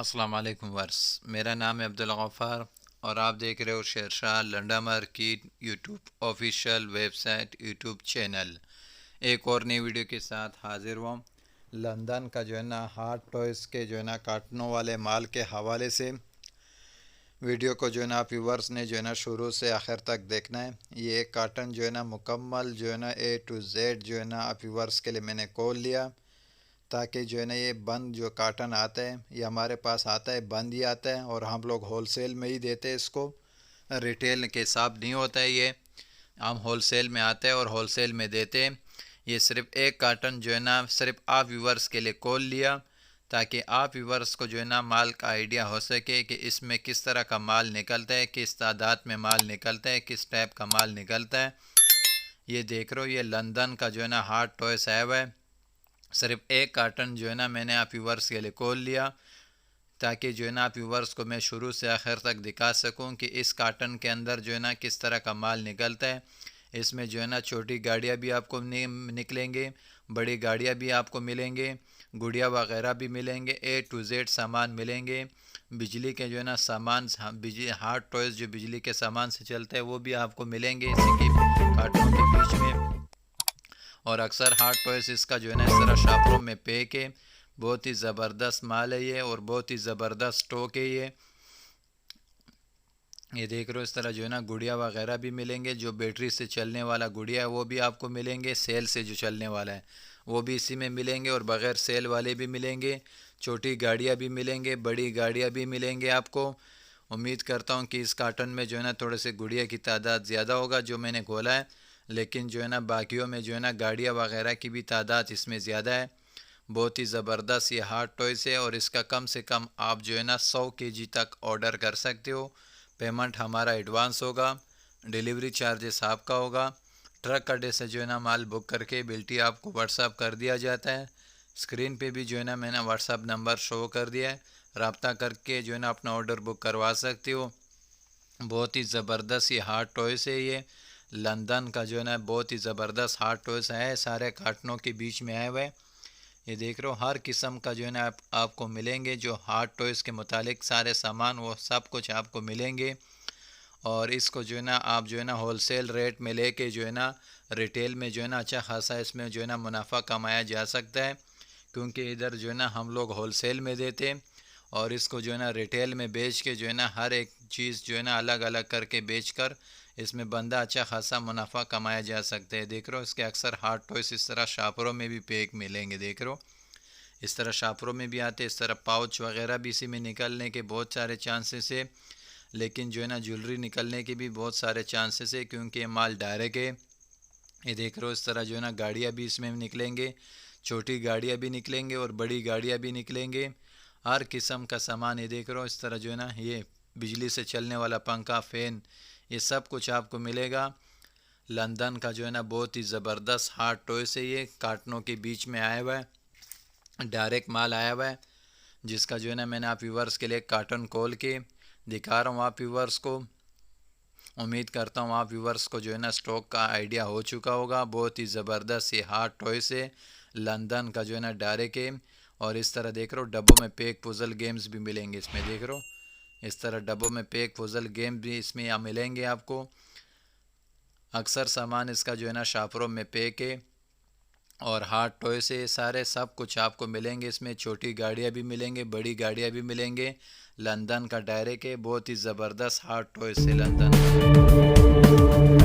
अस्सलाम वालेकुम वर्स। मेरा नाम है अब्दुल गफ़ार और आप देख रहे हो Shershah Landa market YouTube official website YouTube channel. एक और नई वीडियो के साथ हाजिर हुआ। लंदन का जो है ना हार्ट टॉयज़ के जो है ना काटने वाले माल के हवाले से वीडियो को जो है ना आप व्यूवर्स ने जो है ना शुरू से आखिर तक देखना है। ये एक कार्टन जो है ना मुकम्मल जो है ना A to Z जो है ना आप व्यूवर्स के लिए मैंने खोल लिया, ताकि जो है ना ये बंद जो कार्टन आता है ये हमारे पास आता है बंद ही आता है, और हम लोग होलसेल में ही देते हैं इसको। रिटेल के हिसाब नहीं होता है ये, हम होलसेल में आते हैं और होलसेल में देते हैं। ये सिर्फ एक कार्टन जो है ना सिर्फ आप व्यूवर्स के लिए खोल लिया, ताकि आप व्यूवर्स को जो है ना माल का आइडिया हो सके कि इसमें किस तरह का माल निकलता है, किस तादाद में माल निकलता है, किस टाइप का माल निकलता है। ये देख रहे हो ये लंदन का जो है ना हार्ट टॉयस है वह सिर्फ एक कार्टन जो है ना मैंने आप व्यूवर्स के लिए खोल लिया, ताकि जो है ना आप व्यूवर्स को मैं शुरू से आखिर तक दिखा सकूं कि इस कार्टन के अंदर जो है ना किस तरह का माल निकलता है। इसमें जो है ना छोटी गाड़ियाँ भी आपको निकलेंगे, बड़ी गाड़ियाँ भी आपको मिलेंगे, गुड़िया वगैरह भी मिलेंगे, A to Z सामान मिलेंगे। बिजली के जो है ना सामान, बिजली हार्ट टॉयज़ जो बिजली के सामान से चलते हैं वो भी आपको मिलेंगे इसी के कार्टनों के बीच में। और अक्सर हार्ट टॉयज़ इसका जो है ना इस तरह शापरों में पैक है। बहुत ही ज़बरदस्त माल है ये और बहुत ही ज़बरदस्त स्टॉक है ये देख रहे हो इस तरह जो है ना गुड़िया वगैरह भी मिलेंगे। जो बैटरी से चलने वाला गुड़िया है वो भी आपको मिलेंगे, सेल से जो चलने वाला है वो भी इसी में मिलेंगे, और बग़ैर सेल वाले भी मिलेंगे। छोटी गाड़ियाँ भी मिलेंगे, बड़ी गाड़ियाँ भी मिलेंगे आपको। उम्मीद करता हूँ कि इस कार्टन में जो है ना थोड़े से गुड़िया की तादाद ज़्यादा होगा जो मैंने खोला है, लेकिन जो है ना बाकियों में जो है ना गाड़ियाँ वगैरह की भी तादाद इसमें ज़्यादा है। बहुत ही ज़बरदस्त ये हार्ट टॉयज़ है, और इसका कम से कम आप जो है ना 100 kg तक ऑर्डर कर सकते हो। पेमेंट हमारा एडवांस होगा, डिलीवरी चार्जेस आपका होगा। ट्रक अड्डे से जो है ना माल बुक करके बिल्टी आपको व्हाट्सअप कर दिया जाता है। स्क्रीन पे भी जो है ना मैंने व्हाट्सअप नंबर शो कर दिया है, रब्ता करके जो है ना अपना ऑर्डर बुक करवा सकते हो। बहुत ही ज़बरदस्त ये हार्ट टॉयज़ है ये लंदन का जो है ना बहुत ही ज़बरदस्त हार्ट टॉयज़ है, सारे कार्टनों के बीच में आए हुए। ये देख रहे हो हर किस्म का जो है ना आपको मिलेंगे, जो हार्ट टॉयज़ के मुतालिक सारे सामान वो सब कुछ आपको मिलेंगे। और इसको जो है ना आप जो है ना होलसेल रेट में लेके जो है ना रिटेल में जो है ना अच्छा खासा इसमें जो है ना मुनाफा कमाया जा सकता है, क्योंकि इधर जो है ना हम लोग होलसेल में देते हैं और इसको जो है ना रिटेल में बेच के जो है ना हर एक चीज़ जो है ना अलग अलग करके बेच कर इसमें बंदा अच्छा खासा मुनाफा कमाया जा सकता है। देख रहे हो इसके अक्सर हार्ट टॉयस इस तरह शापरों में भी पैक मिलेंगे। देख रहे हो इस तरह शापरों में भी आते, इस तरह पाउच वगैरह भी इसी में निकलने के बहुत सारे चांसेस है, लेकिन जो है ना ज्वेलरी निकलने के भी बहुत सारे चांसेस है, क्योंकि ये माल डायरेक्ट है। ये देख रहे हो इस तरह जो है ना गाड़ियाँ भी इसमें निकलेंगे, छोटी गाड़ियाँ भी निकलेंगे और बड़ी गाड़ियाँ भी निकलेंगे। हर किस्म का सामान ये देख रहे हो इस तरह जो है ना ये बिजली से चलने वाला पंखा, फ़ैन, ये सब कुछ आपको मिलेगा। लंदन का जो है ना बहुत ही ज़बरदस्त हार्ट टॉय से ये कार्टनों के बीच में आया हुआ है, डायरेक्ट माल आया हुआ है, जिसका जो है ना मैंने आप व्यूवर्स के लिए कार्टन खोल के दिखा रहा हूँ आप व्यूवर्स को। उम्मीद करता हूँ आप व्यूवर्स को जो है ना स्टॉक का आइडिया हो चुका होगा। बहुत ही ज़बरदस्त ये हार्ट टॉय से लंदन का जो है ना डायरेक्ट है। और इस तरह देख रहे हो डब्बों में पैक पुज़ल गेम्स भी मिलेंगे इसमें। देख रहे हो इस तरह डब्बों में पैक पुज़ल गेम भी इसमें मिलेंगे आपको। अक्सर सामान इसका जो है ना शापरों में पैक है, और हार्ट टॉय से सारे सब कुछ आपको मिलेंगे इसमें। छोटी गाड़ियाँ भी मिलेंगे, बड़ी गाड़ियाँ भी मिलेंगे। लंदन का डायरेक्ट है, बहुत ही ज़बरदस्त हार्ट टॉय से लंदन का।